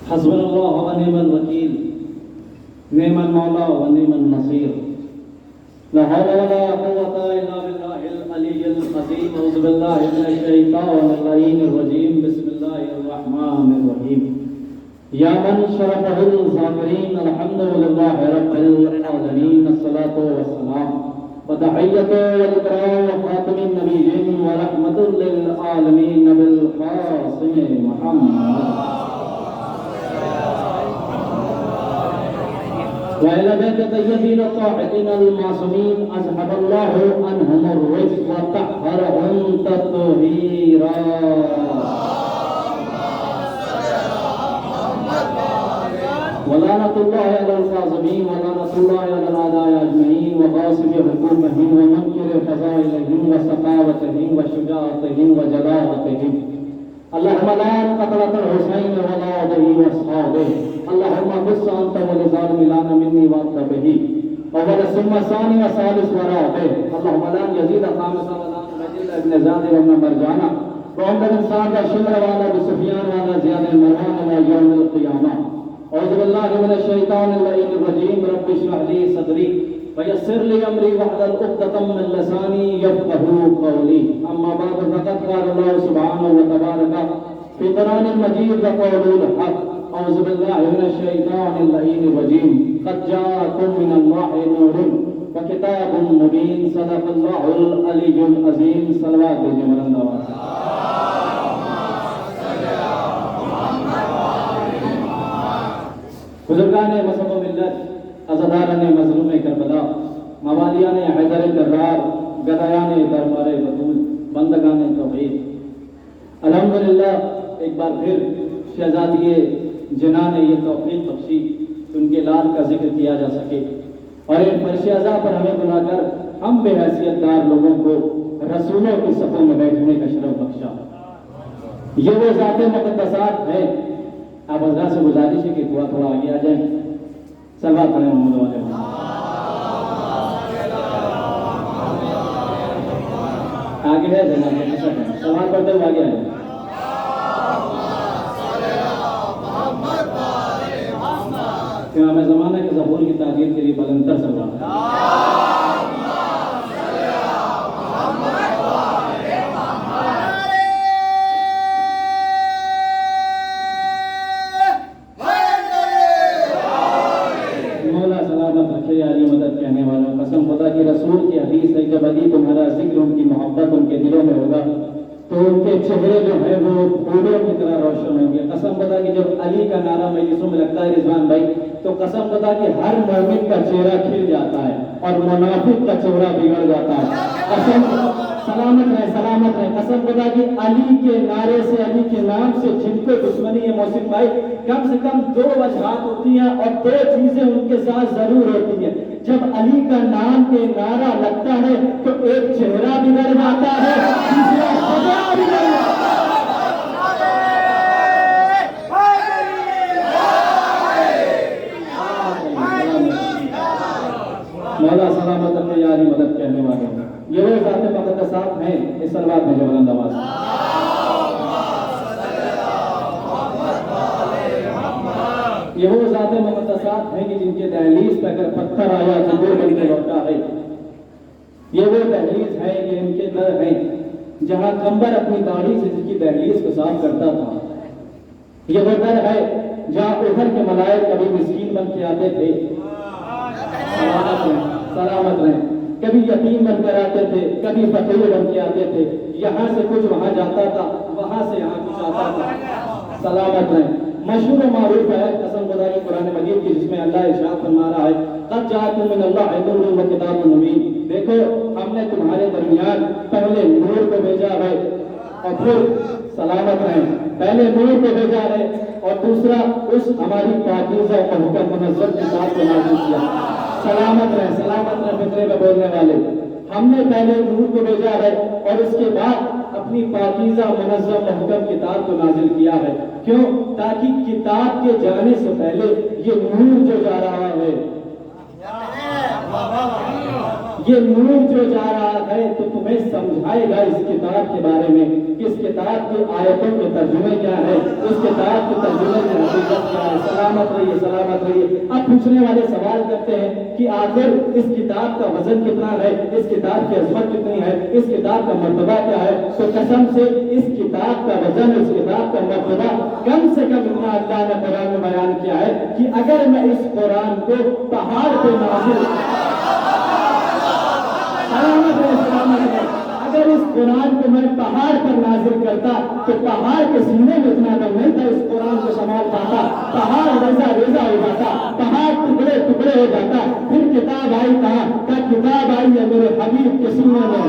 حسبنا اللہ ونعم الوکیل نعم المولا ونعم النصیر لا حول ولا قوة الا باللہ العلی العظیم اعوذ باللہ من الشیطان اللعین الرجیم بسم اللہ الرحمن الرحیم یا من شرفہ الذاکرین الحمد للہ رب العالمین الصلاة والسلام وتحیت والاکرام وخاتم النبیین ورحمت للعالمین بالقاسم محمد وإلى بيت الطيبين الطاهرين المعصومين أذهب الله عنهم الرجس وطهرهم تطهيرا ولعنة الله على الكاذبين ولعنة الله على الأعداء أجمعين وغاصب حقوقهم ومنكر فضائلهم وسخاوتهم وشجاعتهم وجلالتهم اللهم لعن قتلة الحسين وأولاده وأصحابه اللهم قص أنت ولظالم لنا مني وأنت به أول ثم ثاني وثالث ورابع اللهم لعن يزيد خامسا ولعن مجيد ابن زاد وابن مرجانا وعمر بن سعد وشمر وعلى ابي سفيان وعلى زياد المروان ويوم القيامة أعوذ بالله من الشيطان اللعين الرجيم رب اشرح لي صدري ويسر لي أمري واحلل عقدة من لساني يفقهوا قولي أما بعد فقد قال الله سبحانه وتبارك في قرآن المجيد وقوله الحق أعوذ بالله من الشيطان اللعين الرجيم قد جاءكم من الله نور وكتاب مبين صدق الله العلي العظيم صلوات جمران نواز بزرگان مذہب و ملت عزاداران مظلوم کربلا موالیان حیدر کرار گدایان دربار بطول بندگان توحید الحمدللہ ایک بار پھر شہزادی جناح نے یہ توفیق بخشی کہ ان کے لال کا ذکر کیا جا سکے اور ان فرش عزا پر ہمیں بلا کر ہم بے حیثیت دار لوگوں کو رسولوں کی صفوں میں بیٹھنے کا شرف بخشا۔ یہ وہ ذات مقدسات ہیں۔ آپ حضرات سے گزارش ہے کہ تھوڑا آگے آ جائیں، صلوات پڑھیں محمد والے آگے ہے جناب سوال پڑھتے ہوئے آگے آ جائیں۔ امام زمانہ کے ظہور کی تعظیم کے لیے بلندتر صلوات مولا سلامت رکھے یا علی مدد کہنے والوں، قسم خدا کی رسول کی حدیث ہے جب علی تمہارا ذکر ان کی محبت ان کے دلوں میں ہوگا تو ان کے چہرے جو ہیں وہ پھولوں کی طرح روشن ہوں گے۔ قسم خدا کی جب علی کا نعرہ مجلسوں میں لگتا ہے رضوان بھائی تو قسم خدا کہ ہر مومن کا چہرہ کھل جاتا ہے اور منافق کا چہرہ بگڑ جاتا ہے۔ قسم سلامت رہے قسم خدا کہ علی کے نعرے سے علی کے نام سے جن کو دشمنی ہے محسن بھائی کم سے کم دو وجہات ہوتی ہیں اور دو چیزیں ان کے ساتھ ضرور ہوتی ہیں۔ جب علی کا نام کے نعرہ لگتا ہے تو ایک چہرہ بگڑ جاتا ہے، دوسرا چہرہ بگڑ جاتا ہے۔ مولا سلامت رکھے یا علی مدد کہنے والے یہ وہ ذات مقدسات ہیں۔ اس صلوات میں جو بلند آواز یہ وہ ذات مقدسات ہیں کہ جن کے دہلیز پہ اگر پتھر آیا زبور بن کے لوٹا ہے۔ یہ وہ دہلیز ہے کہ ان کے در ہیں جہاں کمبر اپنی داڑھی سے جس کی دہلیز کو صاف کرتا تھا۔ یہ وہ در ہے جہاں احد کے ملائک کبھی مسکین بن کے آتے تھے، سلامت رہیں، کبھی یتیم بن کر آتے تھے، کبھی فقیر بن کے آتے تھے، یہاں سے کچھ وہاں جاتا تھا، وہاں سے یہاں کچھ آتا تھا، سلامت رہیں۔ مشہور و معروف ہے قسم خدا کی قرآن مجید کی جس میں اللہ ارشاد فرما رہا ہے قد جاءکم من اللہ نور و کتاب مبین، دیکھو ہم نے تمہارے درمیان پہلے نور کو بھیجا ہے اور پھر سلامت رہیں پہلے نور کو بھیجا ہے اور دوسرا اس ہماری پاکیزہ و محکم منظم کتاب کو نازل کیا۔ سلامت رہیں فطرے میں بولنے والے، ہم نے پہلے نور کو بھیجا ہے اور اس کے بعد اپنی پاکیزہ منظم محکم کتاب کو نازل کیا ہے۔ کیوں؟ تاکہ کتاب کے جانے سے پہلے یہ نور جو جا رہا ہے یہ نور جو جا رہا ہے تو تمہیں سمجھائے گا اس کتاب کے بارے میں کہ اس کتاب کی آیتوں کے ترجمے کیا ہے، اس کتاب کے ترجمے کی حقیقت کیا ہے۔ سلامت رہیے، سلامت رہیے۔ اب پوچھنے والے سوال کرتے ہیں کہ آخر اس کتاب کا وزن کتنا ہے، اس کتاب کی عظمت کتنی ہے، اس کتاب کا مرتبہ کیا ہے؟ تو قسم سے اس کتاب کا وزن، اس کتاب کا مرتبہ کم سے کم اتنا اللہ نے قرآن میں بیان کیا ہے کہ اگر میں اس قرآن کو پہاڑ پہ نازل، اگر اس قرآن کو میں پہاڑ پر نازل کرتا تو پہاڑ کے سینے میں اتنا دم نہیں تھا اس قرآن کو سنبھال پاتا، پہاڑ ریزہ ریزہ ہو جاتا، پہاڑ ٹکڑے ٹکڑے ہو جاتا۔ پھر کتاب آئی کہاں؟ کہ کتاب آئی ہے میرے حبیب کے سینے میں،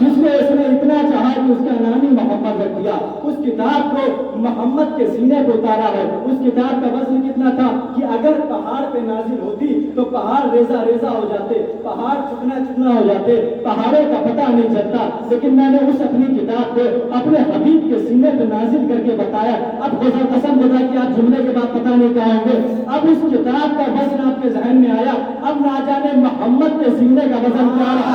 جس کو اس نے اتنا چاہا کہ اس کا نام ہی محمد رکھ دیا۔ اس کتاب کو محمد کے سینے پہ اتارا ہے۔ اس کتاب کا وزن کتنا تھا کہ اگر پہاڑ پہ نازل ہوتی تو پہاڑ ریزہ ریزہ ہو جاتے، پہاڑ چکنا چکنا ہو جاتے، پہاڑوں کا پتہ نہیں چلتا۔ لیکن میں نے اس اپنی کتاب کو اپنے حبیب کے سینے پہ نازل کر کے بتایا۔ اب قسم خدا کہ آپ جملے کے بعد پتہ نہیں کہا ہوں گے، اب اس کتاب کا وزن آپ کے ذہن میں آیا۔ اب نہ جانے محمد کے سینے کا وزن کیا رہا،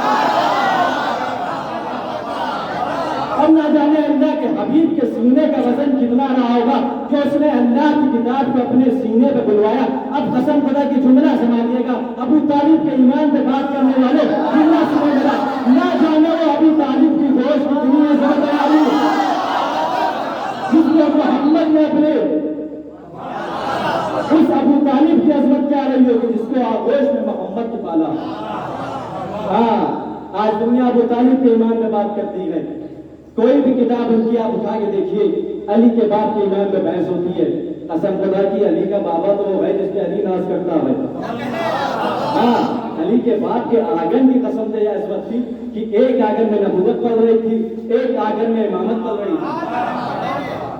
اب نہ جانے اللہ کے حبیب کے سینے کا وزن کتنا رہا ہوگا جو اس نے اللہ کی کتاب کو اپنے سینے پہ بلوایا۔ اب قسم خدا کی جملہ سنبھالیے گا، ابو طالب کے ایمان پہ بات کرنے والے جملہ سمجھ گا، نہ جانے وہ ابو طالب کی گوشت کتنی عظمت والی جس کو محمد نے اپنے اس ابو طالب کی عظمت کیا رہی ہوگی جس کو آغوش میں محمد کی پالا۔ ہاں، آج دنیا ابو طالب کے ایمان میں بات کرتی ہے۔ کوئی بھی کتاب ان کی آپ اٹھا کے دیکھیے، علی کے باپ کے ایمان پہ بحث ہوتی ہے۔ قسم خدا کی علی کا بابا تو وہ ہے جس پہ علی ناز کرتا ہے۔ ہاں، علی کے باپ کے آنگن کی قسم سے یہ عظمت تھی کہ ایک آنگن میں نبوت پڑھ رہی تھی، ایک آنگن میں امامت پڑھ رہی تھی۔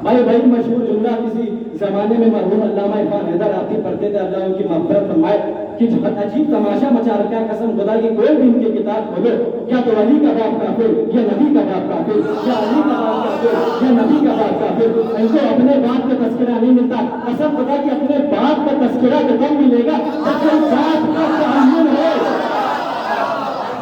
بھائی مشہور جملہ کسی زمانے میں مرحوم علامہ عرفان حیدر آتی پڑھتے تھے، اللہ ان کی مغفرت فرمائے، کہ عجیب تماشا مچا رکھا ہے۔ قسم خدا کی کوئی بھی ان کی کتاب کھولو، یا تو علی کا باپ کافر، یا نبی کا باپ کافر، یا علی کا باپ کافر، یا نبی کا باپ کافر۔ ان کو اپنے باپ کا تذکرہ نہیں ملتا۔ قسم خدا کی اپنے باپ کا تذکرہ تو کم ملے گا جب باپ کا تعین ہو،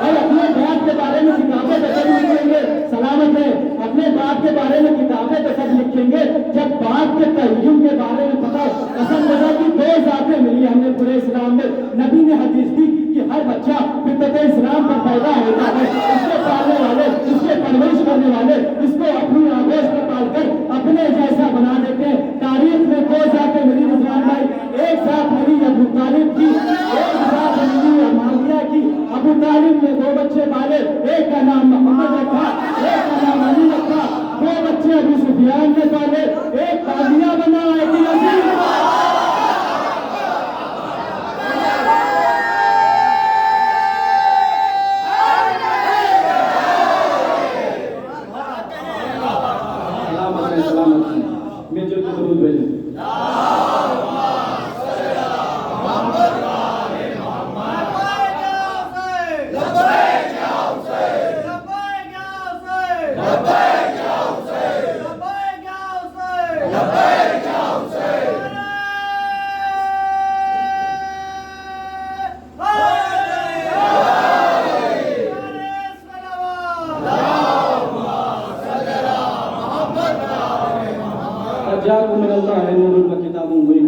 اور اپنے باپ کے بارے میں کتابیں تو سب لکھیں گے، سلامت ہے، اپنے باپ کے بارے میں کتابیں تو سب لکھیں گے جب باپ کے تعین کے بارے میں پتا۔ قسم خدا کی دو ذاتیں ملی ہم نے پورے اسلام میں۔ نبی نے حدیث دی کہ ہر بچہ فطرت اسلام پر پیدا ہوتا ہے، اس کو پالنے والے، اس کے پرورش کرنے والے اس کو اپنی آغوش میں پال کر اپنے جیسا بنا دیتے ہیں۔ تاریخ میں دو ذاتیں ملی رضوان بھائی، ایک ذات ملی ابو طالب کی، ایک ذات ملی معاویہ کی۔ ابو طالب نے دو بچے پالے، ایک کا نام محمد رکھا، ایک کا نام علی رکھا۔ دو بچے ابو سفیان نے پالے، ایک قاضیہ بنا، ایک یزید۔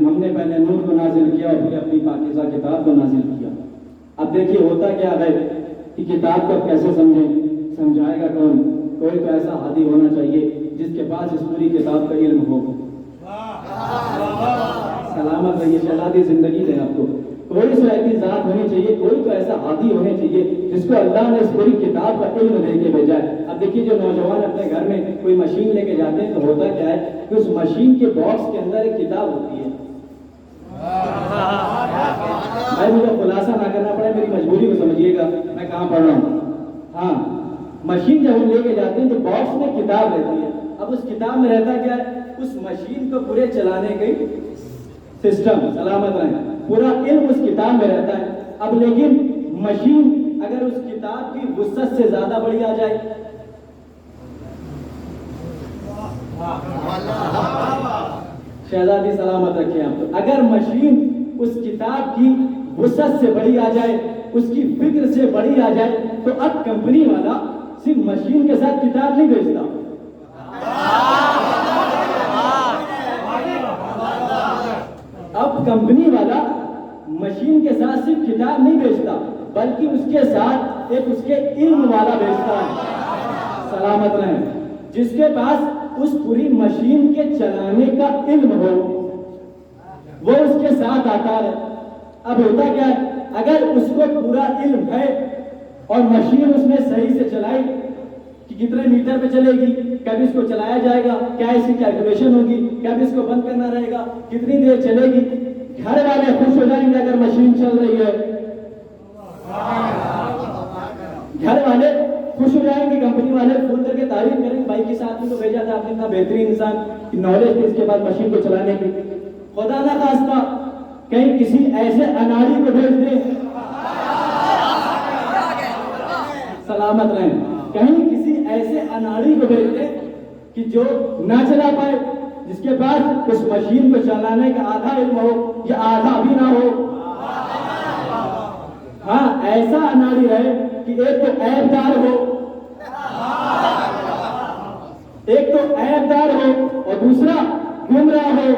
ہم نے پہلے نور کو نازل کیا اور پھر اپنی پاکیزہ کتاب کو نازل کیا۔ اب دیکھیے ہوتا کیا ہے کہ کتاب کو کیسے سمجھائے گا کون؟ کوئی تو ایسا ہادی ہونا چاہیے جس کے پاس اس پوری کتاب کا علم ہو۔ سلامت رہیے، شہزادی زندگی دے آپ کو۔ کوئی تو ایسی ذات ہونی چاہیے، کوئی تو ایسا ہادی ہونے چاہیے جس کو اللہ نے اس پوری کتاب کا علم دے کے بھیجا ہے۔ اب دیکھیے جو نوجوان اپنے گھر میں کوئی مشین لے کے جاتے ہیں تو ہوتا کیا ہے کہ اس مشین کے باکس کے اندر ایک کتاب ہوتی ہے۔ بھائی مجھے خلاصہ نہ کرنا پڑے، میری مجبوری کو سمجھیے گا میں کہاں پڑھ رہا ہوں۔ ہاں، مشین جب ہم لے کے جاتے ہیں تو باکس میں کتاب رہتی ہے۔ اب اس کتاب میں رہتا کیا ہے؟ اس مشین کو پورے چلانے کی سسٹم، سلامت رہے، پورا علم اس کتاب میں رہتا ہے۔ اب لیکن مشین اگر اس کتاب کی وسعت سے زیادہ بڑی آ جائے، شہزادی سلامت رکھے آپ، تو اگر مشین اس کتاب کی وسعت سے بڑی آ جائے اس کی فکر سے بڑی آ جائے، تو اب کمپنی والا صرف مشین کے ساتھ کتاب نہیں بیچتا، اب کمپنی والا مشین کے ساتھ صرف کتاب نہیں بیچتا بلکہ اس کے ساتھ ایک اس کے علم والا بیچتا ہے، سلامت رہیں، جس کے پاس اس پوری مشین کے چلانے کا علم ہو، وہ اس کے ساتھ آتا ہے۔ اب ہوتا کیا ہے، اگر اس کو پورا علم ہے اور مشین اس نے صحیح سے چلائی کہ کتنے میٹر پہ چلے گی، کب اس کو چلایا جائے گا، کیا اس کی کیلکولیشن ہوگی، کب اس کو بند کرنا رہے گا، کتنی دیر چلے گی، گھر والے خوش ہو جائیں گے اگر مشین چل رہی ہے، گھر والے خوش ہو جائیں گے، کمپنی والے فون کر کے تعریف کریں گے، بھائی کے ساتھ میں تو بھیجا تھا آپ نے، اتنا بہترین انسان کی نالج تھی اس کے بعد مشین کو چلانے کی۔ خدا نہ خواستہ کہیں کسی ایسے اناڑی کو بھیج دیں، سلامت رہیں، کہیں کسی ایسے اناڑی کو بھیج دیں کہ جو نہ چلا پائے، جس کے پاس اس مشین کو چلانے کا آدھا علم ہو یا آدھا بھی نہ ہو، ہاں ایسا اناڑی رہے کہ ایک تو عیب دار ہو، ایک تو عیب دار ہو اور دوسرا گمراہ ہو،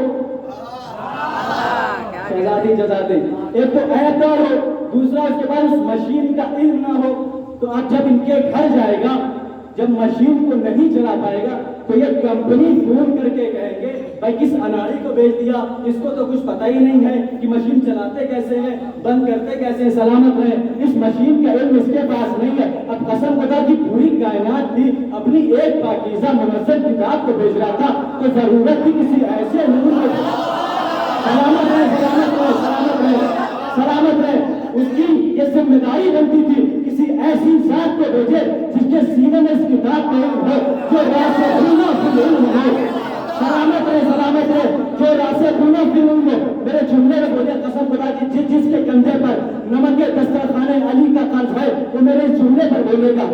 شہزادی جزادی، ایک تو عیب دار ہو، دوسرا اس کے بعد اس مشین کا علم نہ ہو، تو آپ جب ان کے گھر جائے گا، جب مشین کو نہیں چلا پائے گا تو یہ کمپنی فون کر کے کہیں گے بھائی کس اناڑی کو بیچ دیا، اس کو تو کچھ پتہ ہی نہیں ہے کہ مشین چلاتے کیسے ہیں، بند کرتے کیسے ہیں، سلامت رہے، اس مشین کا علم اس کے پاس نہیں ہے۔ اب قسم خدا کی پوری کائنات تھی اپنی ایک پاکیزہ منظم کتاب کو بیچ رہا تھا، تو ضرورت تھی کسی ایسے نور کو، سلامت رہے، سلامت رہے، سلامت رہے، سلامت رہے، اس کی یہ ذمہ داری بنتی تھی کسی ایسی ذات کو بھیجے جس کے سینے میں اس کتاب کا علم ہو، جو راسخون فی العلم ہو، سلامت رہے، سلامت رہے، جو راسخون فی العلم ہو۔ میرے جملے میں بولے قسم خدا کی جس کے کندھے پر نمک دسترخوان علی کا قرض ہے وہ میرے جملے پر بولے گا،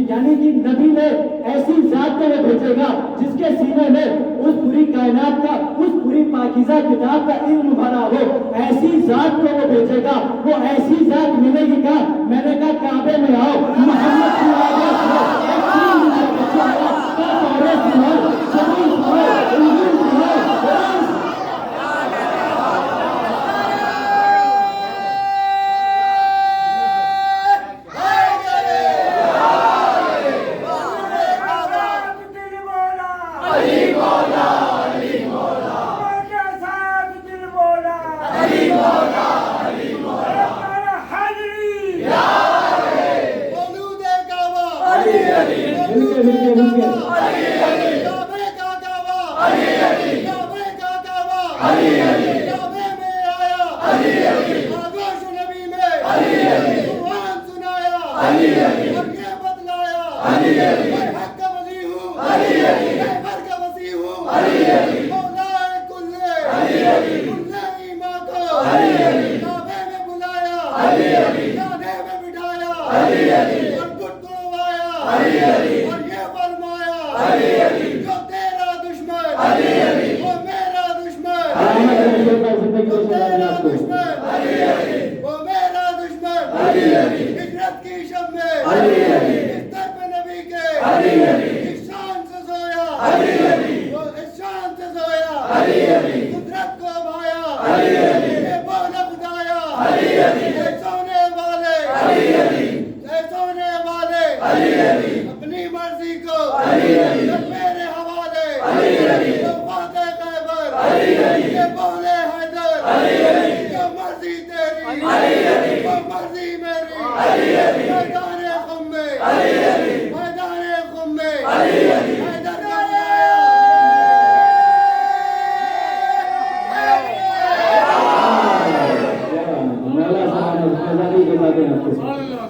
یعنی کہ نبی نے ایسی ذات کو وہ بھیجے گا جس کے سینے میں اس پوری کائنات کا، اس پوری پاکیزہ کتاب کا علم بھرا ہو، ایسی ذات کو وہ بھیجے گا، وہ ایسی ذات ملے گی کہا، میں نے کہا کعبے میں آؤ، محمد کی آواز سنو، ایک تین دن کا بچہ آیا، تورات سنو، زبور سنو، انجیل سنو، قرآن سنو۔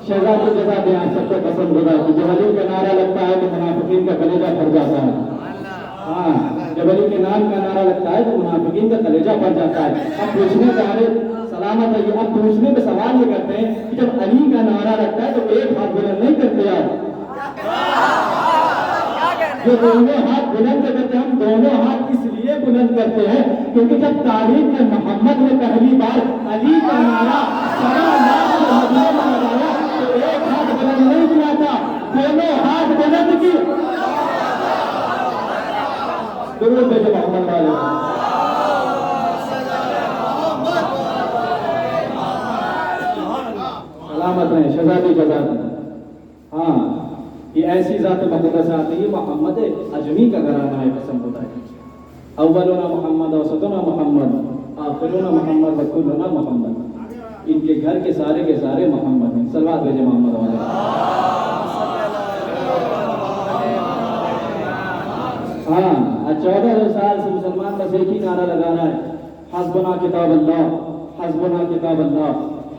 شہزادی جزادی آج سب کو پسند ہوگا کہ جب علی کا نعرہ لگتا ہے تو منافقین کا کلیجہ پھٹ جاتا ہے، ہاں جب علی کے نام کا نعرہ لگتا ہے تو منافقین کا کلیجہ پھٹ جاتا ہے۔ اب پوچھنے کا سلامت ہے، اب پوچھنے پہ سوال یہ کرتے ہیں کہ جب علی کا نعرہ لگتا ہے تو ایک ہاتھ بلند نہیں کرتے آپ، جو دونوں ہاتھ بلند کرتے ہیں، ہم دونوں ہاتھ اس لیے بلند کرتے ہیں کیونکہ جب تاریخ میں محمد نے پہلی بار علی کا نعرہ سنا نام کو مدینے میں لگایا تو ایک ہاتھ بلند نہیں کیا تھا، دونوں ہاتھ بلند کی. درود بھیجو محمد والے. سلامت رہیں شہزادی جزاد. ہاں یہ ایسی ذات مقدس آتی ہے. محمد اجمی کا گھرانہ ہے قسم خدا کی. اولنا محمد وسطنا محمد آخرنا محمد وکلنا محمد. ان کے گھر کے سارے محمد ہیں. صلوات بھیجے محمد والے. ہاں 14 سال سے مسلمان بس ایک ہی نعرہ لگا رہا ہے، حسبنا کتاب اللہ، حسبنا کتاب اللہ،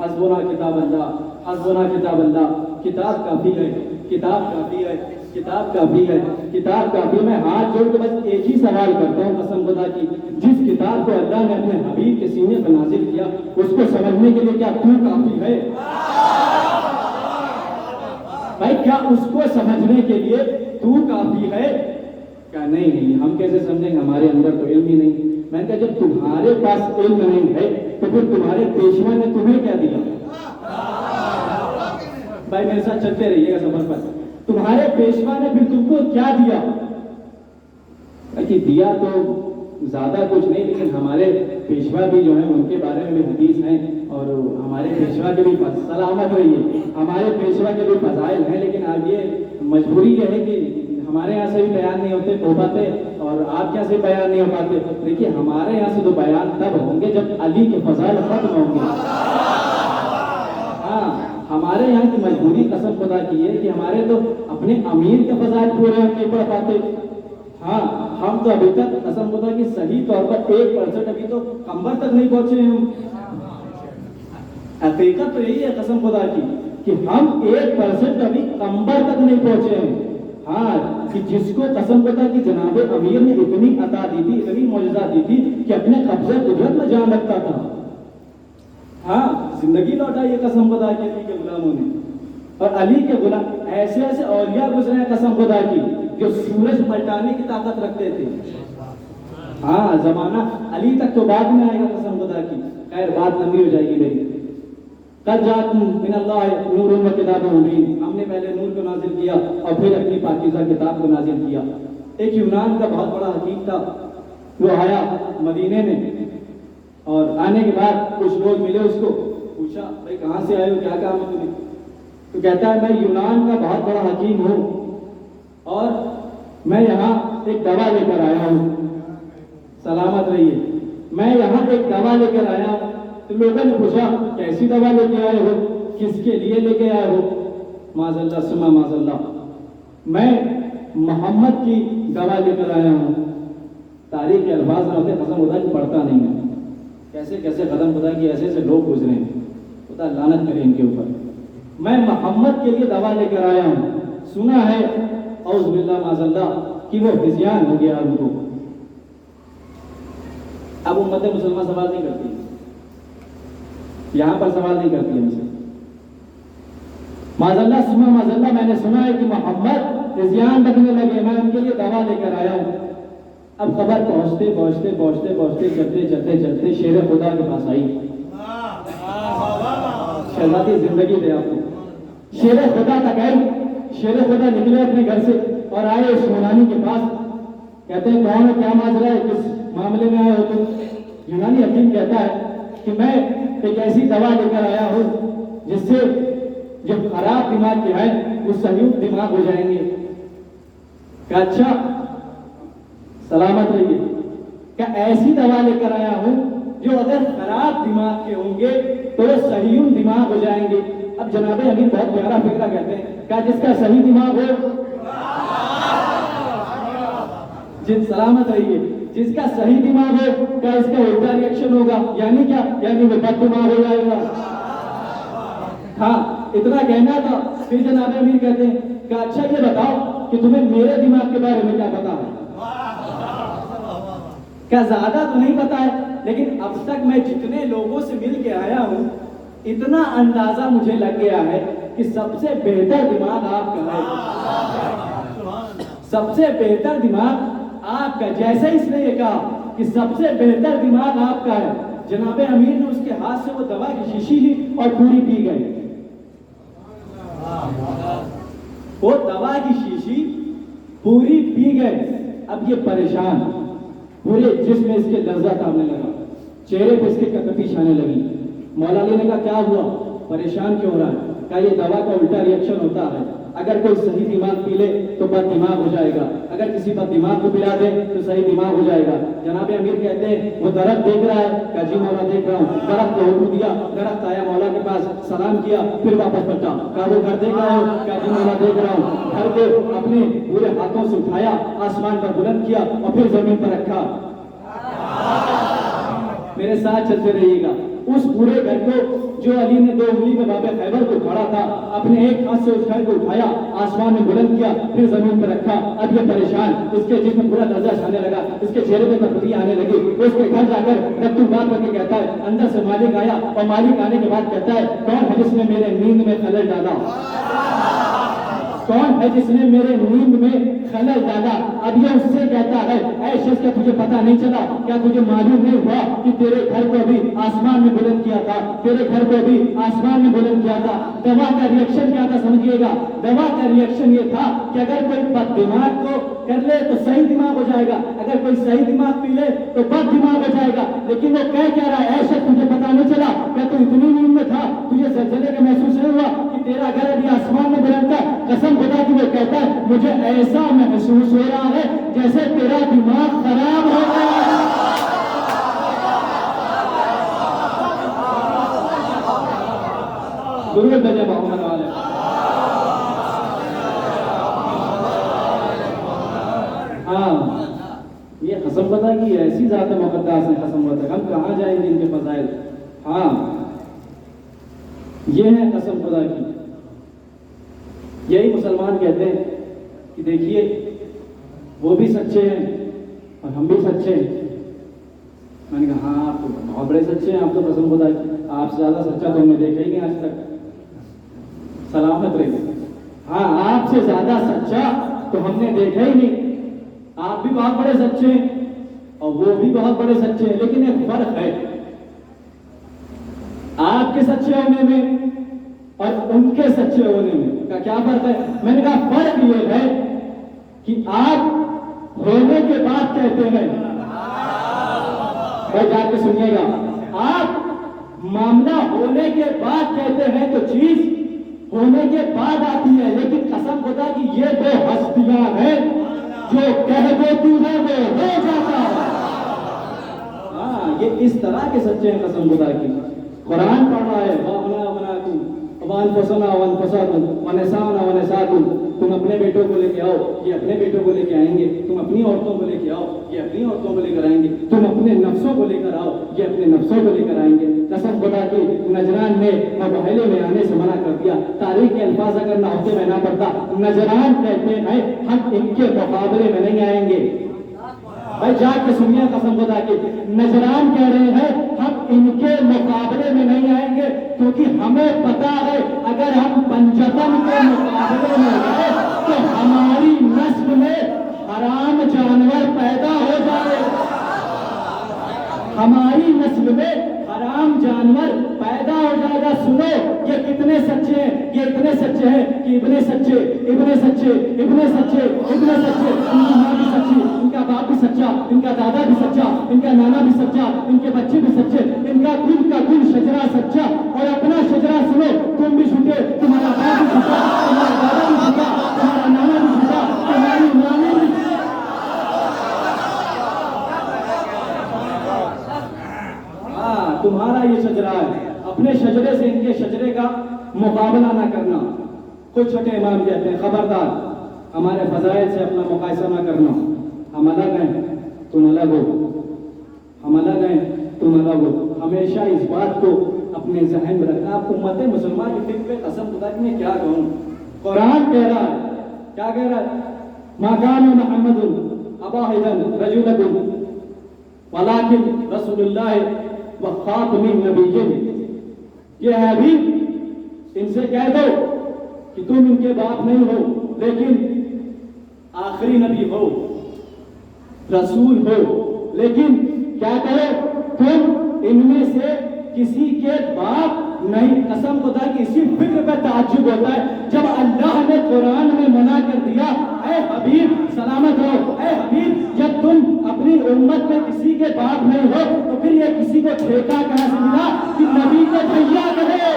حسبنا کتاب اللہ، حسبنا کتاب اللہ. کتاب کافی ہے، کتاب کافی ہے، کتاب کافی ہے، کتاب کافی. میں ہاتھ جوڑ کے بس ایک ہی سوال کرتا ہوں قسم خدا کی، جس کتاب کو اللہ نے اپنے حبیب کے سینے پر نازل کیا اس کو سمجھنے کے لیے کیا تو کافی ہے؟ بھائی کیا اس کو سمجھنے کے لیے تو کافی ہے؟ کہا نہیں ہم کیسے سمجھیں گے، ہمارے اندر تو علم ہی نہیں. میں نے کہا جب تمہارے پاس علم نہیں ہے تو پھر تمہارے پیشوا نے تمہیں کیا دیا؟ بھائی میرے ساتھ چلتے رہیے گا سفر پر. تمہارے پیشوا نے پھر تم کو کیا دیا؟ کہ دیا تو زیادہ کچھ نہیں، لیکن ہمارے پیشوا بھی جو ہیں ان کے بارے میں بھی حدیث ہیں اور ہمارے پیشوا کے بھی سلامت رہیے، ہمارے پیشوا کے بھی فضائل ہیں. لیکن اب یہ مجبوری یہ ہے کہ ہمارے یہاں سے بھی بیان نہیں ہوتے ہو پاتے اور آپ کے یہاں سے بیان نہیں ہو پاتے. دیکھیے ہمارے یہاں سے تو بیان تب ہوں گے جب علی کے فضائل ختم ہوں گے. ہاں ہمارے یہاں کی مجبوری قسم خدا کی ہے کہ ہمارے تو اپنے امیر کے فضائل پورے ہم نہیں پڑھ پاتے. ہاں ہم تو ابھی تک قسم خدا کی صحیح طور پر 1% ابھی تو کمبر تک نہیں پہنچے ہیں. ہم حقیقت تو یہی ہے قسم خدا کی کہ ہم 1% ابھی کمبر تک نہیں پہنچے ہیں. ہاں کہ جس کو قسم خدا کی جناب امیر نے اتنی عطا دی تھی، اتنی معجزہ دی تھی کہ اپنے قبضہ قدرت میں جان رکھتا تھا. ہاں زندگی لوٹائی ہے قسم خدا کی علی کے غلاموں نے. اور علی کے غلام ایسے اولیاء گزرے ہیں قسم خدا کی جو سورج پلٹانے کی طاقت رکھتے تھے. ہاں زمانہ علی تک تو بعد میں آئے گا قسم خدا کی. خیر بات لمبی ہو جائے گی میری. قد جاءکم من اللہ نور و کتاب مبین. ہم نے پہلے نور کو نازل کیا اور پھر اپنی پاکیزہ کتاب کو نازل کیا. ایک یونان کا بہت بڑا حکیم تھا، وہ آیا مدینے میں اور آنے کے بعد کچھ لوگ ملے، اس کو پوچھا بھائی کہاں سے آئے ہو، کیا کام ہے تمہیں؟ تو کہتا ہے میں یونان کا بہت بڑا حکیم ہوں اور میں یہاں ایک دوا لے کر آیا ہوں. سلامت رہیے. میں یہاں ایک دوا لے کر آیا ہوں. تو لوگوں نے پوچھا کیسی دوا لے کے آئے ہو، کس کے لیے لے کے آئے ہو؟ معاذ اللہ سما معاذ اللہ، میں محمد کی دوا لے کر آیا ہوں. تاریخ کے الفاظ میں قسم خدا کی پڑھتا نہیں ہے. کیسے کیسے قدم خدا کی ایسے ایسے لوگ گزرے ہیں، خدا لعنت کرے ان کے اوپر. میں محمد کے لیے دوا لے کر آیا ہوں. سنا ہے اعوذ باللہ معاذ اللہ کہ وہ ہذیان ہو گیا ان کو. اب امت مسلمہ سوال نہیں کرتی، یہاں پر سوال نہیں کرتی ہم سے. معاذ اللہ سما معاذ اللہ، میں نے سنا ہے کہ محمد ہذیان رکھنے لگے، میں ان کے لیے دوا لے کر آیا ہوں. اب خبر پہنچتے پہنچتے پہنچتے پہنچتے چلتے چلتے چلتے شیر خدا کے پاس آئی. شہزادی زندگی دے آپ کو. شیر خدا تک آئے. شیر خدا نکلے اپنے گھر سے اور آئے اس یونانی کے پاس. کہتے ہیں کون ہے، کیا ماجرا ہے، کس معاملے میں آئے ہو تم؟ یونانی حکیم کہتا ہے کہ میں ایک ایسی دوا لے کر آیا ہوں جس سے جو خراب دماغ کے ہیں وہ صحیح دماغ ہو جائیں گے. کہ اچھا سلامت رہیے. کہ ایسی دوا لے کر آیا ہوں جو اگر خراب دماغ کے ہوں گے تو وہ صحیح دماغ ہو جائیں گے. اب جناب امیر بہت پیارا فکرہ کہتے ہیں کہ جس کا صحیح دماغ ہو، جن سلامت رہیے، جس کا صحیح دماغ ہو کیا اس کا الٹا ریئیکشن ہوگا؟ یعنی کیا؟ یعنی وہ بد دماغ ہو جائے گا. ہاں اتنا کہنا تھا. پھر جناب امیر کہتے ہیں کہ اچھا یہ بتاؤ کہ تمہیں میرے دماغ کے بارے میں کیا پتا ہے؟ کیا زیادہ تو نہیں پتا ہے، لیکن اب تک میں جتنے لوگوں سے مل کے آیا ہوں اتنا اندازہ مجھے لگ گیا ہے کہ سب سے بہتر دماغ آپ کا ہے. سب سے بہتر دماغ آپ کا. جیسے اس نے یہ کہا کہ سب سے بہتر دماغ آپ کا ہے جناب امیر نے اس کے ہاتھ سے وہ دوا کی شیشی لی اور پوری پی گئے. وہ دوا کی شیشی پوری پی گئے. اب یہ پریشان، پورے جسم میں اس کے لرزہ تابنے لگا، چہرے پہ اس کے کپکپی چھانے لگی. مولا علی نے کہا کیا ہوا، پریشان کیوں ہو رہا ہے؟ کہا یہ دوا کا الٹا ریئیکشن ہوتا ہے، اگر کوئی صحیح دماغ پی لے تو بد دماغ ہو جائے گا، اگر کسی بد دماغ کو پلا دے تو صحیح دماغ ہو جائے گا. جناب امیر کہتے ہیں وہ درخت دیکھ رہا ہے، کہا جی مولا دیکھ رہا ہوں. درخت کو حکم دیا، درخت آیا مولا کے پاس، سلام کیا، پھر واپس پلٹا. کہا وہ گھر دیکھ رہا ہوں، کہا جی مولا دیکھ رہا ہوں. گھر کو اپنے پورے ہاتھوں سے اٹھایا، آسمان پر بلند کیا اور پھر زمین پر رکھا. میرے ساتھ چلتے رہیے گا. اس پورے گھر کو جو علی نے 2 انگلی میں باب خیبر کو کھڑا تھا، اپنے ایک ہاتھ سے اس گھر کو اٹھایا، آسمان میں بلند کیا، پھر زمین پر رکھا. اب یہ پریشان، اس کے جسم میں پورا لرزہ چھانے لگا، اس کے چہرے پہ کپکپی آنے لگی. اس کے گھر جا کر رکھ بات کر کے کہتا ہے، اندر سے مالک آیا اور مالک آنے کے بعد کہتا ہے کون ہے جس نے میرے نیند میں خلل ڈالا؟ کون ہے جس نے میرے نیند میں خلل ڈالا؟ اب یہ اس سے کہتا ہے اے شخص کیا تجھے پتا نہیں چلا، کیا تجھے معلوم نہیں ہوا کہ تیرے گھر کو ابھی آسمان میں بلند کیا تھا، تیرے گھر کو ابھی آسمان میں بلند کیا تھا. دوا کا ریئیکشن کیا تھا سمجھیے گا. دوا کا ریئیکشن یہ تھا کہ اگر کوئی بد دماغ کو کر لے تو صحیح دماغ ہو جائے گا، اگر کوئی صحیح دماغ پی لے تو بد دماغ ہو جائے گا. لیکن وہ کہہ کیا رہا ہے اے شخص تجھے پتا نہیں چلا، کیا تو اتنی نیند میں تھا تجھے زلزلے کا محسوس نہیں ہوا کہ تیرا گھر ابھی آسمان میں بلند تھا؟ قسم خدا کی وہ کہتا ہے مجھے ایسا محسوس ہو رہا ہے جیسے تیرا دماغ خراب ہو گیا. درود بھیجے محمد والے. ہاں یہ قسم خدا کی ایسی ذات مقدس ہے، قسم خدا ہم کہاں جائیں گے ان کے فضائل. ہاں یہ ہے قسم خدا کی. یہی مسلمان کہتے ہیں کہ دیکھیے وہ بھی سچے ہیں اور ہم بھی سچے ہیں. میں نے کہا ہاں آپ تو بہت بڑے سچے ہیں، آپ تو قسم خدا کی، آپ سے زیادہ سچا تو ہم نے دیکھا ہی نہیں آج تک. سلامت رہے. ہاں آپ سے زیادہ سچا تو ہم نے دیکھا ہی نہیں. آپ بھی بہت بڑے سچے ہیں اور وہ بھی بہت بڑے سچے ہیں، لیکن ایک فرق ہے آپ کے سچے ہونے میں اور ان کے سچے ہونے میں. کیا فرق ہے؟ میں نے کہا فرق یہ ہے کہ آپ ہونے کے بعد کہتے ہیں، بھائی جا کے سنیے گا، آپ معاملہ ہونے کے بعد کہتے ہیں تو چیز ہونے کے بعد آتی ہے. لیکن قسم خدا کی یہ 2 ہستیاں ہیں جو کہہ دیتی ہیں وہ ہو جاتا ہے. ہاں یہ اس طرح کے سچے ہیں قسم خدا کی. قرآن پڑھ رہا ہے تم اپنے بیٹوں کو لے کے آؤ، یہ اپنے بیٹوں کو لے کے آئیں گے، تم اپنی عورتوں کو لے کے آؤ، یہ اپنی عورتوں کو لے کر آئیں گے، تم اپنے نفسوں کو لے کر آؤ، یہ اپنے نفسوں کو لے کر آئیں گے. قسم خدا کی نجران نے مباہلے میں آنے سے منع کر دیا. تاریخ کے الفاظ اگر نہ ہوتے میں نہ پڑھتا. نجران کہتے ہیں ہم ان کے مقابلے میں نہیں آئیں گے. بھائی جا کے سنیے قسم خدا کی، نجران کہہ رہے ہیں ہم ان کے مقابلے میں نہیں آئیں گے، کیونکہ ہمیں پتا ہے اگر ہم پنجتن کے مقابلے میں گئے تو ہماری نسل میں حرام جانور پیدا ہو جائے. ہماری نسل میں حرام جانور پیدا ہو جائے گا. سنو یہ کتنے سچے ہیں، یہ اتنے سچے ہیں کہ ابن سچے ابن سچے ابن سچے ابن سچے، ان کی ماں بھی سچی، ان کا باپ بھی سچا، ان کا دادا بھی سچا، ان کا نانا بھی سچا، ان کے بچے بھی سچے، ان کا کل شجرا سچا. اور اپنا شجرا سنو، تم بھی جھوٹے، تمہارا باپ بھی جھوٹا، تمہارا دادا بھی جھوٹا، تمہارا نانا بھی جھوٹا، تمہاری نانی بھی. تمہارا یہ شجرا ہے، اپنے شجرے سے ان کے شجرے کا مقابلہ نہ کرنا. کچھ چھوٹے امام کہتے ہیں خبردار ہمارے فضائل سے اپنا مقایسہ نہ کرنا. ہم الگ ہیں تم الگ ہو، ہم الگ ہیں تم الگ ہو. ہمیشہ اس بات کو اپنے ذہن میں رکھنا. آپ امت مسلمان کی فکر پہ قسم خدا کی میں کیا کہوں. قرآن کہہ رہا ہے، کیا کہہ رہا ہے؟ ما کان محمد ابا احد رجل ولکن رسول اللہ وخاتم النبیین. یہ ہے ابھی ان سے کہہ دو کہ تم ان کے باپ نہیں ہو لیکن آخری نبی ہو، رسول ہو. لیکن کیا کہو تم ان میں سے کسی کے باپ نہیں. قسم خدا کی اسی فکر پہ تعجب ہوتا ہے جب اللہ نے قرآن میں منع کر دیا اے حبیب سلامت ہو، اے حبیب جب تم اپنی امت میں کسی کے باپ نہیں ہو تو پھر یہ کسی کو ٹھیکہ کہاں سے ملا کہ نبی کو بھیا کہے؟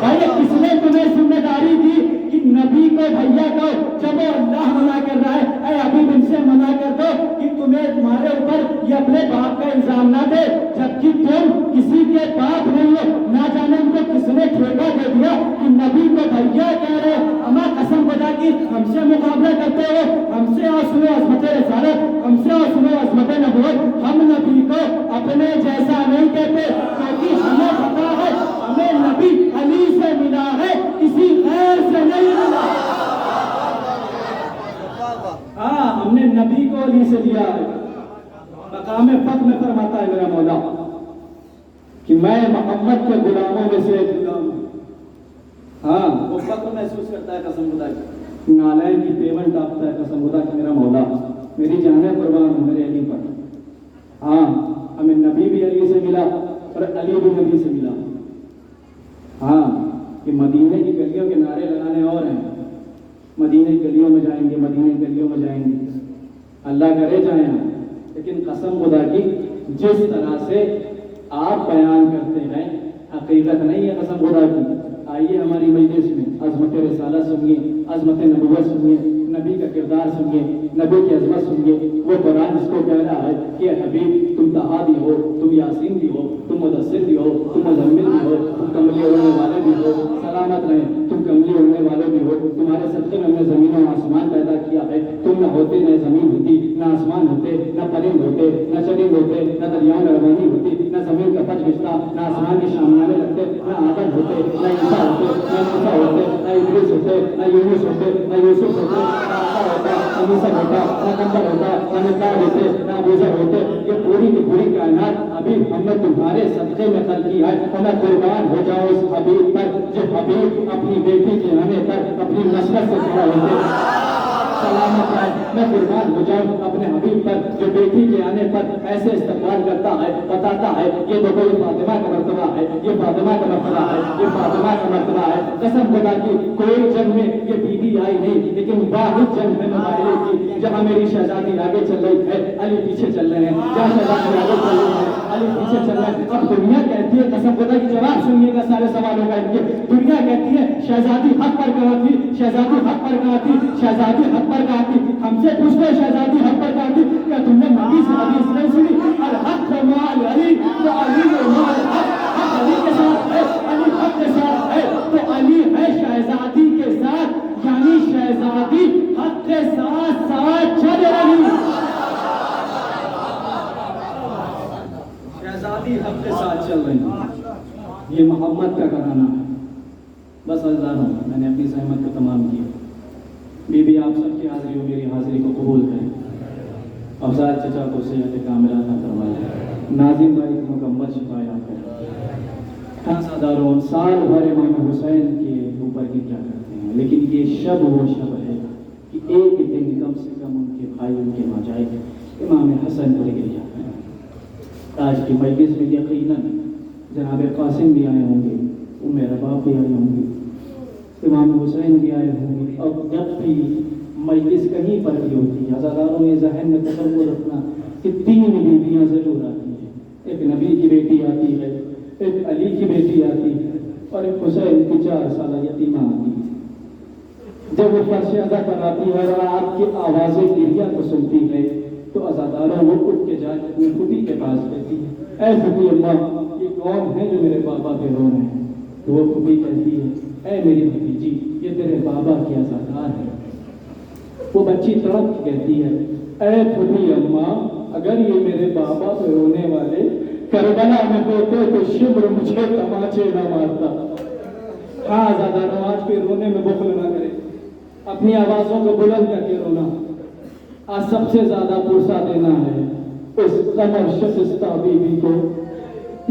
بھائی کس نے تمہیں ذمہ داری دی کہ نبی کو بھیا کہو جب وہ اللہ منع کر رہا ہے؟ اے حبیب ان سے منع کر دو کہ تمہیں تمہارے اوپر یہ اپنے باپ کا الزام نہ دے جبکہ تم کسی کے باپ نہیں ہو. نہ جانے ان کو کس نے ٹھیکہ دے دیا کہ نبی کو بھیا کہہ رہے. اما قسم خدا کی ہم سے مقابلہ کرتے ہو، ہم سے اور سنو عظمت رسالت، ہم سے اور سنو عظمت نبوت. ہم نبی کو اپنے جیسا نہیں کہتے کیونکہ ہمیں پتا ہے ہمیں نبی علی سے ملا ہے، کسی غیر سے نہیں ملا. ہاں ہم نے نبی کو علی سے لیا ہے. مقام فخر میں فرماتا ہے میرا مولا کہ میں محمد کے غلاموں میں سے ایک غلام ہوں. ہاں وہ فخر محسوس کرتا ہے قسم خدا کی، نالین کی پیمنٹ ڈالتا ہے قسم خدا کی میرا مولا میری جانیں قربان ہے میرے علی پر. ہاں ہمیں نبی بھی علی سے ملا اور علی بھی نبی سے ملا. ہاں کہ مدینے کی گلیوں کے نعرے لگانے اور ہیں، مدینے کی گلیوں میں جائیں گے، مدینے کی گلیوں میں جائیں گے، اللہ کرے جائیں ہم. لیکن قسم خدا کی جس طرح سے آپ بیان کرتے ہیں حقیقت نہیں ہے قسم خدا کی. آئیے ہماری مجلس میں عظمت رسالت سنیے، عظمت نبوت سنیے، نبی کا کردار سنیے، نبی کی عظمت سنیے. وہ قرآن جس کو کہہ رہا ہے کہ حبیب تم طہا بھی ہو، تم یاسین بھی ہو، تم مدثر بھی ہو، تم مزمل بھی ہو، تم کملی اڑنے والے بھی ہو، سلامت رہیں تم کملی اڑنے والے بھی ہو. تمہارے صدقے میں ہم نے زمین و آسمان پیدا کیا ہے. تم نہ ہوتے نہ زمین ہوتی، نہ آسمان ہوتے، نہ پرند ہوتے، نہ چرند ہوتے، نہ دریاؤں میں روانی ہوتی، نہ زمین کا پچ بچتا، نہ آسمان کے شامیانے لگتے، نہ آدم ہوتے، نہ عیسیٰ ہوتے، نہ موسیٰ ہوتے، نہ ادریس ہوتے، نہ یونس ہوتے، نہ یوسف ہوتے، نہ عیسیٰ ہوتا، نہ موسیٰ ہوتا، نہ کمبر ہوتا، نہ مقدار ہوتے، نہ ابوذر ہوتے. یہ پوری کی پوری کائنات ابھی ہم نے تمہارے صدقے میں خلق کی ہے. اور میں قربان ہو جاؤں اس حبیب پر جو حبیب اپنی بیٹی کے آنے پر اپنی نسبت سے کھڑا ہوتے. سلامت ہے میں قربان ہو جاؤں اپنے حبیب پر جو بیٹی کے آنے پر ایسے استقبال کرتا ہے، بتاتا ہے یہ دیکھو یہ فاطمہ کا مرتبہ ہے، یہ فاطمہ کا مرتبہ ہے، یہ فاطمہ کا مرتبہ ہے. قسم خدا کی کوئی جنگ میں یہ بی بی آئی نہیں لیکن واحد جنگ میں مبارے کی جہاں میری شہزادی آگے چل رہی ہے علی پیچھے چل رہے ہیں، جہاں شہزادی آگے چل رہی ہے علی پیچھے چل رہے ہیں. اب دنیا کہتی ہے قسم خدا کی جواب سنیے گا سارے سوالوں کا. دنیا کہتی ہے شہزادی حق پر کہاں تھی، شہزادی حق پر کہاں تھی، شہزادی حق پر کہاں تھی. ہم سے پوچھ لو شہزادی حق پر کہاں تھی. کیا تم نے نبی سے حدیث نہیں سنی؟ الحق مال علی تو علی مال حق. حق علی کے ساتھ ہے، علی حق کے ساتھ ہے تو علی ہے شہزادی کے ساتھ، یعنی شہزادی حق کے ساتھ ساتھ چل رہی. شہزادی حق کے ساتھ چل رہی. یہ محمد کا گھرانہ ہے. بس عزیزانو میں نے اپنی زحمت کو تمام کیا. بی بی آپ سب کی حاضری ہو میری حاضری کو قبول کریں. افضال چچا کو صحت کاملہ عطا فرمائے، ناظم بھائی کو مکمل شفا عطا فرمائے. خاصاداروں سال بھر امام حسین کے اوپر کی کیا کرتے ہیں لیکن یہ شب وہ شب ہے کہ ایک دن کم سے کم ان کے بھائی ان کے ماں جائے امام حسن کو لے کے جاتے ہیں. آج کی مجلس میں یقیناً جناب قاسم بھی آئے ہوں گے، ام رباب بھی آئے ہوں گے، امام حسین بھی آئے ہوں گے. اور جب بھی مجلس کہیں پر بھی ہوتی ہے عزاداروں یہ ذہن میں تصور رکھنا کہ 3 بیویاں ضرور آتی ہیں. ایک نبی کی بیٹی آتی ہے، ایک علی کی بیٹی آتی ہے اور ایک حسین کی 4 سالہ یتیمہ آتی ہے. جب وہ فرش عزا پر آتی ہے اور آپ کی آوازیں گریہ کو سنتی ہے تو عزاداروں وہ اٹھ کے جا کے اپنی پھوپھی کے پاس کہتی ہے اے پھوپھی اللہ یہ کون ہے جو میرے بابا پہ رو رہے ہیں؟ تو وہ پھوپھی کہتی ہے اے میری بھتیجی یہ تیرے بابا کی عزادار ہے. وہ بچی تڑپ کے کہتی ہے اے پھوپھی اماں اگر یہ میرے بابا پہ رونے والے کربلا میں ہوتے تو شبر مجھے تماچے نہ مارتا. ہاں عزاداروں آج کے رونے میں بخل نہ کرے، اپنی آوازوں کو بلند کر کے رونا. آج سب سے زیادہ پرسا دینا ہے اس قمر شکستہ بیوی کو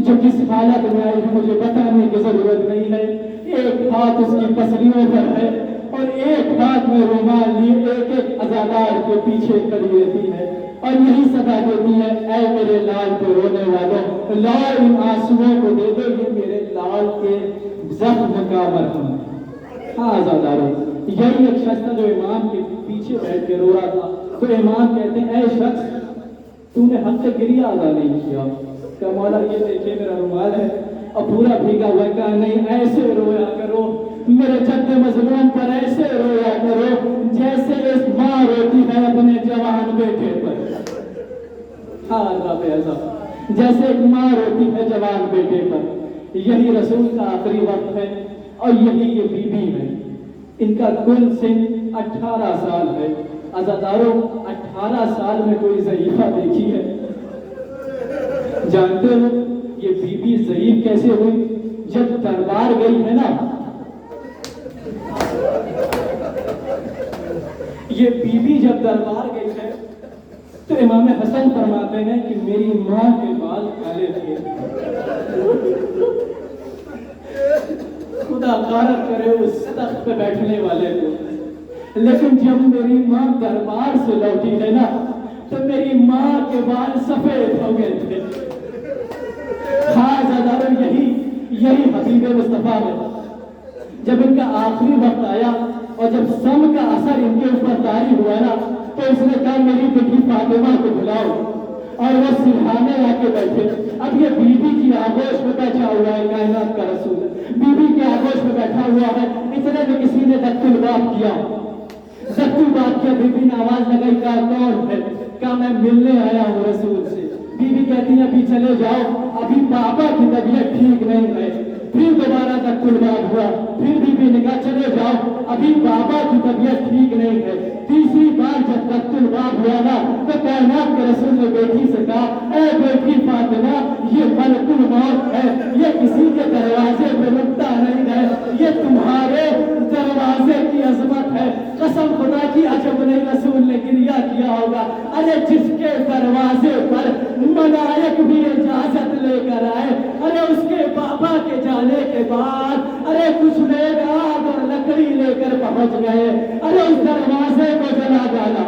جو کس حالت میں آئی ہے مجھے بتانے کی ضرورت نہیں ہے. ایک ہاتھ اس کی پسلیوں پر ہے اور ایک ہاتھ میں رومال لیے ایک عزادار کے پیچھے کھڑی رہتی ہے اور یہی صدا دیتی ہے اے میرے لال پہ رونے والوں، لاؤ ان آنسوؤں کو دے دو، یہ میرے لال کے زخم کا مرہم ہے۔ ہاں آزادارو، یہی ایک شخص تھا جو امام کے پیچھے بیٹھ کے رو رہا تھا، تو امام کہتے ہیں اے شخص تو نے حق گریہ ادا نہیں کیا۔ کہ مولا یہ دیکھیں میرا رومال ہے اور پورا بھیگا ہوا ہے، کہا نہیں ایسے رویا کرو میرے جد مظلوم پر، ایسے رویا کرو جیسے اس ماں روتی ہے اپنے جوان بیٹے پر۔ ہاں اللہ ایسا جیسے ایک ماں روتی ہے جوان بیٹے پر۔ یہی رسول کا آخری وقت ہے اور یہی یہ بی بی ہے، ان کا کل سن 18 سال ہے۔ عزاداروں 18 سال میں کوئی ضعیفہ دیکھی ہے؟ جانتے ہو یہ بی بی ضعیف کیسے ہوئی؟ جب دربار گئی ہے نا، یہ بی بی جب دربار گئی ہے تو امام حسن فرماتے ہیں کہ میری ماں کے بال کالے تھے، خدا غارت کرے اس تخت پہ بیٹھنے والے کو، لیکن جب میری ماں دربار سے لوٹی ہے نا تو میری ماں کے بال سفید ہو گئے تھے۔ خاص اداروں یہی حبیب مصطفیٰ ہے۔ جب ان کا آخری وقت آیا اور جب سم کا اثر ان کے اوپر طاری ہوا نا تو اس نے کہا میری بیٹی فاطمہ کو بلاؤ، اور وہ سرہانے آ کے بیٹھے۔ اب یہ بی بی کی آغوش میں بیٹھا ہوا ہے کائنات کا رسول، بی بی کے آغوش میں بیٹھا ہوا ہے، اتنے میں کسی نے دست الباب کیا، بی بی نے آواز لگائی، کہا کون ہے؟ کہا میں ملنے آیا ہوں رسول سے۔ بی بی کہتی ہیں ابھی چلے جاؤ، ابھی پاپا کی طبیعت ٹھیک نہیں ہے۔ پھر دوبارہ دست الباب ہوا، پھر بی بی نے کہا چلے جاؤ، ابھی پاپا کی طبیعت ٹھیک نہیں ہے۔ تیسری بار جب دست الباب ہوا نا تو کائنات کے رسول نے بیٹی سے کہا اے بیٹی فاطمہ، یہ ملک الموت ہے، یہ کسی کے دروازے پہ رکتا نہیں ہے، یہ تمہارے دروازے کی عظمت ہے۔ قسم خدا کی عجب نہیں رسول نے گریہ کیا ہوگا، ارے جس کے دروازے پر ملائک بھی اجازت لے کر آئے، ارے اس کے بابا کے جانے کے بعد ارے کچھ لوگ آگ اور لکڑی لے کر پہنچ گئے، ارے اس دروازے کو جلا ڈالا۔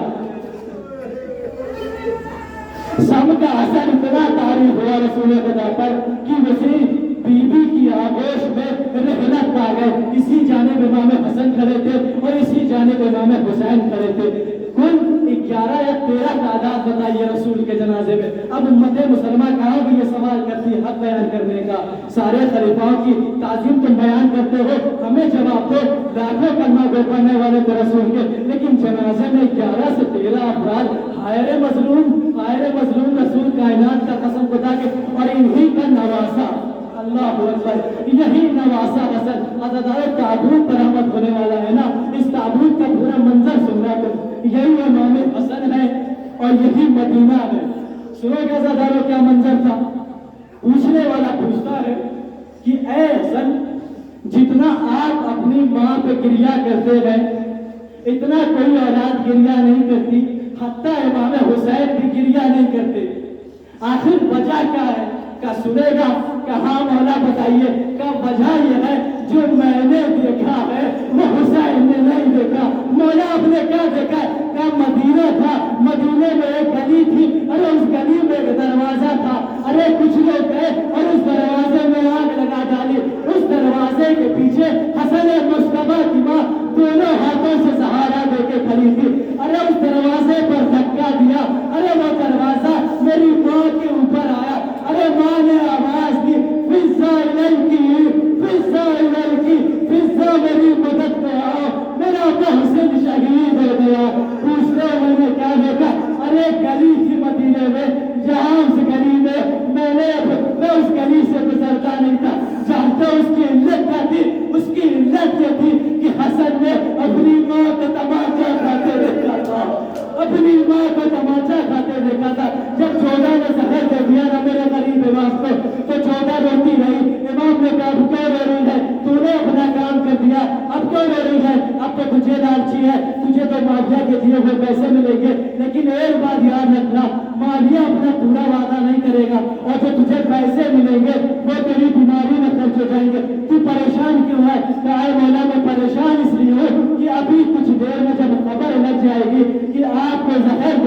سم کا اثر اتنا طاری ہوا رسول خدا پر کہ وسیع بی بی کی آغوش میں رحلت پا گئے۔ اسی جانب امام حسن کھڑے تھے اور اسی جانب امام حسین کھڑے تھے۔ کل 11 یا 13 تعداد بتائیے رسول کے جنازے میں۔ اب امت مسلمہ کہاں بھی یہ سوال کرتی ہے حق بیان کرنے کا، سارے خلیفاؤں کی تعظیم تم بیان کرتے ہو، ہمیں جواب دو، لاکھوں کلمہ گو پڑھنے والے تھے رسول کے، لیکن جنازے میں 11 سے 13 افراد حائر مظلوم رسول کائنات کا قسم خدا کے، اور انہی کا نواسا، اللہ اکبر، یہی نواسا اصل عزادار تابوت برآمد ہونے والا ہے نا، اس تابوت کا پورا منظر سن رہا تھا، یہی امام حسن ہے اور یہی مدینہ ہے۔ سنو کہ عزاداروں کیا منظر تھا؟ پوچھنے والا پوچھتا ہے کہ اے حسن، جتنا آپ اپنی ماں پہ گریہ کرتے ہیں اتنا کوئی اولاد گریہ نہیں کرتی، حتیٰ امام حسین بھی گریہ نہیں کرتے، آخر وجہ کیا ہے؟ کیا سنے گا؟ کہاں مولا بتائیے؟ کیا وجہ یہ ہے جو میں نے دیکھا ہے وہ حسین نے نہیں دیکھا۔ مولا آپ نے کیا دیکھا؟ کیا مدینہ تھا، مدینے میں ایک گلی تھی، ارے اس گلی میں ایک دروازہ تھا، ارے کچھ لوگ گئے اور اس دروازے میں آگ لگا ڈالی، اس دروازے کے پیچھے حسن مصطفیٰ کی ماں دونوں ہاتھوں سے سہارا دے کے کھڑی تھی، ارے اس دروازے پر دھکا دیا، ارے وہ دروازہ میری ماں کے اوپر آیا، ارے ماں نے آواز دی فضا الیکی، فضا الیکی، فضا میری مدد میں آؤ، میرا محسن شہید ہو گیا۔ پوچھتے میں نے کیا دیکھا؟ ارے گلی تھی مدینے میں، جہاں اس گلی میں میں اس گلی سے گزرتا نہیں تھا، جانتا اس کی علت کیا تھی؟ اس کی علت یہ تھی کہ حسن نے اپنی ماں کو تماچا کھاتے دیکھا تھا، اپنی ماں کو تماچا کھاتے دیکھا تھا۔ جب 14 نے زہر دے دیا نا میرے غریب امام کو تو 14 روتی رہی۔ امام نے کہا اب کیوں رو رہی ہے؟ تو نے اپنا کام کر دیا، اب کیوں رو رہی ہے؟ اب تو تجھے لالچی ہے، تجھے تو مافیا کے دیے ہوئے پیسے ملیں گے، لیکن ایک بات یاد رکھنا، مالیہ اپنا پورا وعدہ نہیں کرے گا، اور جو تجھے پیسے ملیں گے وہ تیری بیماری میں خرچ ہو جائیں گے۔ تو پریشان کیوں ہے؟ کہا اے مولا میں پریشان اس لیے ہوں کہ ابھی کچھ دیر میں جب خبر لگ جائے گی کہ آپ کو زہر